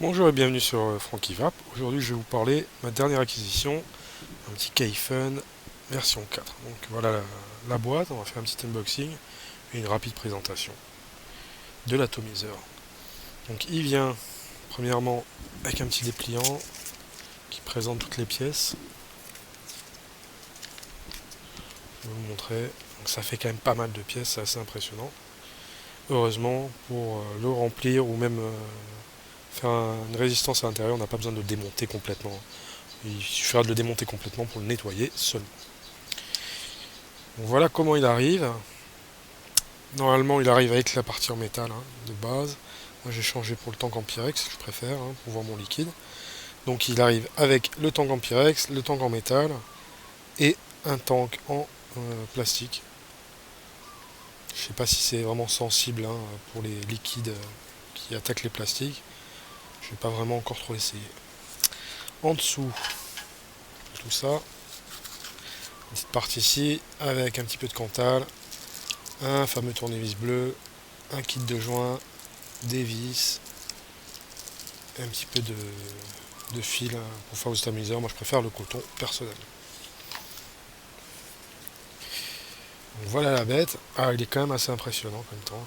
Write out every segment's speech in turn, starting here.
Bonjour et bienvenue sur Francky Vap. Aujourd'hui je vais vous parler de ma dernière acquisition, un petit Kayfun version 4. Donc voilà la boîte, on va faire un petit unboxing et une rapide présentation de l'atomiseur. Donc il vient premièrement avec un petit dépliant qui présente toutes les pièces. Je vais vous montrer. Donc ça fait quand même pas mal de pièces, c'est assez impressionnant. Heureusement pour le remplir ou même faire une résistance à l'intérieur, on n'a pas besoin de le démonter complètement. Il suffira de le démonter complètement pour le nettoyer seulement. Donc voilà comment il arrive. Normalement, il arrive avec la partie en métal de base. Moi, j'ai changé pour le tank en Pyrex, je préfère, pour voir mon liquide. Donc, il arrive avec le tank en Pyrex, le tank en métal et un tank en plastique. Je ne sais pas si c'est vraiment sensible pour les liquides qui attaquent les plastiques. Je n'ai pas vraiment encore trop essayé. En dessous, tout ça, une petite partie ici avec un petit peu de Cantal, un fameux tournevis bleu, un kit de joint, des vis, et un petit peu de fil pour faire le stabiliseur. Moi je préfère le coton personnel. Donc voilà la bête. Ah, il est quand même assez impressionnant comme tank.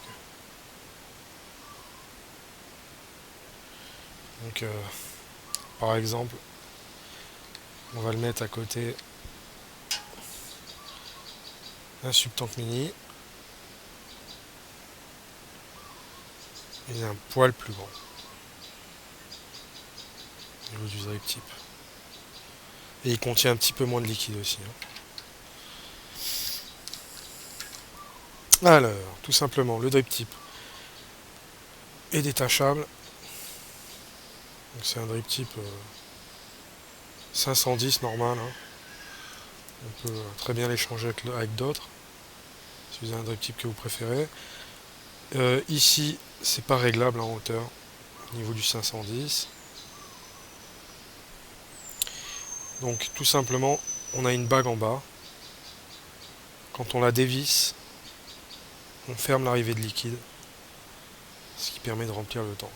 Donc par exemple, on va le mettre à côté d'un sub-tank mini. Il est un poil plus grand au niveau du drip type. Et il contient un petit peu moins de liquide aussi. Alors, tout simplement, le drip type est détachable. C'est un drip type 510 normal. On peut très bien l'échanger avec d'autres, si vous avez un drip type que vous préférez. Ici, c'est pas réglable en hauteur, au niveau du 510. Donc tout simplement, on a une bague en bas. Quand on la dévisse, on ferme l'arrivée de liquide, ce qui permet de remplir le tank.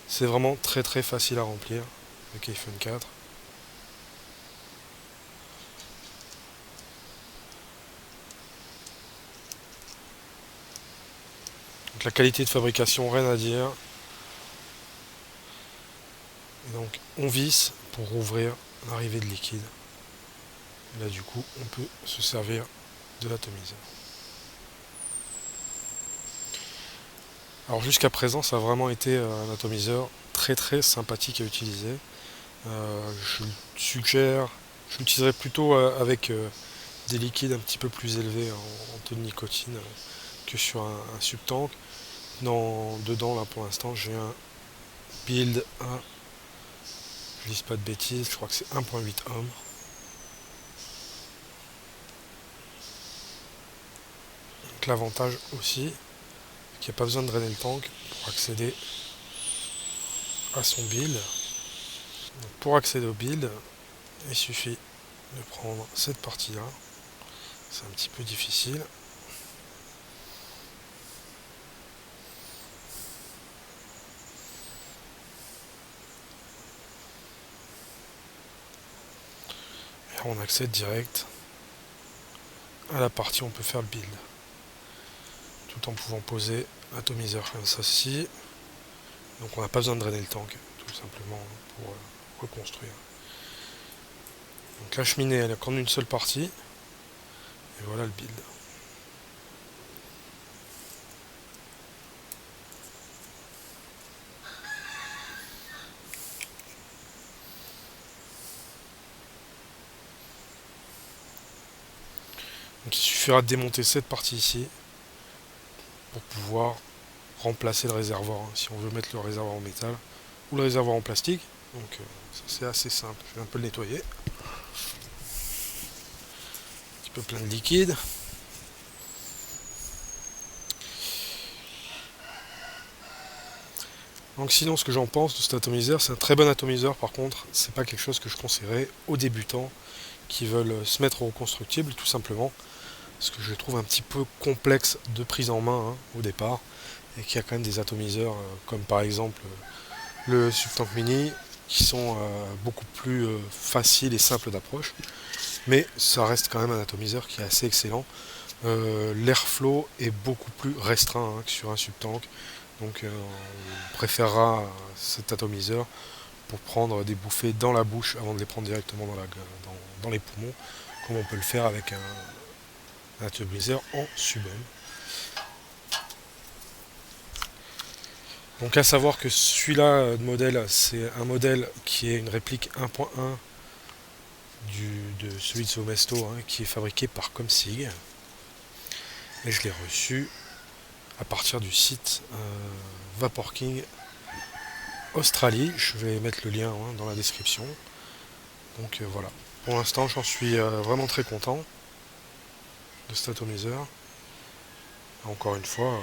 C'est vraiment très très facile à remplir, le Kayfun 4. Donc la qualité de fabrication, rien à dire. Et donc on visse pour ouvrir l'arrivée de liquide. Et là du coup, on peut se servir de l'atomiseur. Alors jusqu'à présent, ça a vraiment été un atomiseur très très sympathique à utiliser. Je suggère, je l'utiliserai plutôt avec des liquides un petit peu plus élevés en taux de nicotine que sur un subtank. Dedans, là pour l'instant, j'ai un build à, je dis pas de bêtises, je crois que c'est 1.8 ohm. Donc l'avantage aussi, c'est qu'il n'y a pas besoin de drainer le tank pour accéder à son build. Donc pour accéder au build, il suffit de prendre cette partie là. C'est un petit peu difficile. Et on accède direct à la partie où on peut faire le build. Tout en pouvant poser l'atomiseur comme ceci. Donc on n'a pas besoin de drainer le tank, tout simplement pour reconstruire. Donc la cheminée elle est qu'en une seule partie. Et voilà le build. Donc il suffira de démonter cette partie ici pour pouvoir remplacer le réservoir, si on veut mettre le réservoir en métal ou le réservoir en plastique. Donc ça c'est assez simple. Je vais un peu le nettoyer. Un petit peu plein de liquide. Donc sinon ce que j'en pense de cet atomiseur, c'est un très bon atomiseur. Par contre, c'est pas quelque chose que je conseillerais aux débutants qui veulent se mettre au reconstructible, tout simplement parce que je le trouve un petit peu complexe de prise en main au départ, et qu'il y a quand même des atomiseurs comme par exemple le Subtank Mini qui sont beaucoup plus faciles et simples d'approche, mais ça reste quand même un atomiseur qui est assez excellent. L'airflow est beaucoup plus restreint que sur un Subtank, donc on préférera cet atomiseur pour prendre des bouffées dans la bouche avant de les prendre directement dans les poumons, comme on peut le faire avec un atomiseur en subum. Donc à savoir que celui-là de modèle, c'est un modèle qui est une réplique 1.1 de celui de Somesto, qui est fabriqué par Comsig. Et je l'ai reçu à partir du site Vapor King Australie. Je vais mettre le lien dans la description. Donc voilà. Pour l'instant, j'en suis vraiment très content de cet atomiseur. Encore une fois,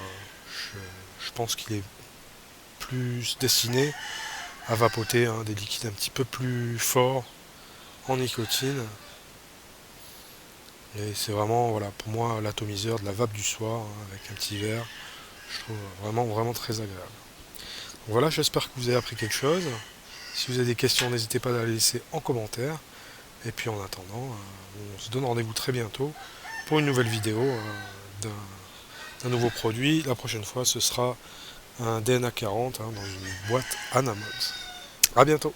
je pense qu'il est plus destiné à vapoter des liquides un petit peu plus forts en nicotine. Et c'est vraiment, voilà, pour moi, l'atomiseur de la vape du soir, avec un petit verre. Je trouve vraiment, vraiment très agréable. Donc voilà, j'espère que vous avez appris quelque chose. Si vous avez des questions, n'hésitez pas à les laisser en commentaire. Et puis en attendant, on se donne rendez-vous très bientôt pour une nouvelle vidéo d'un nouveau produit. La prochaine fois, ce sera un DNA 40 dans une boîte Anamods. A bientôt.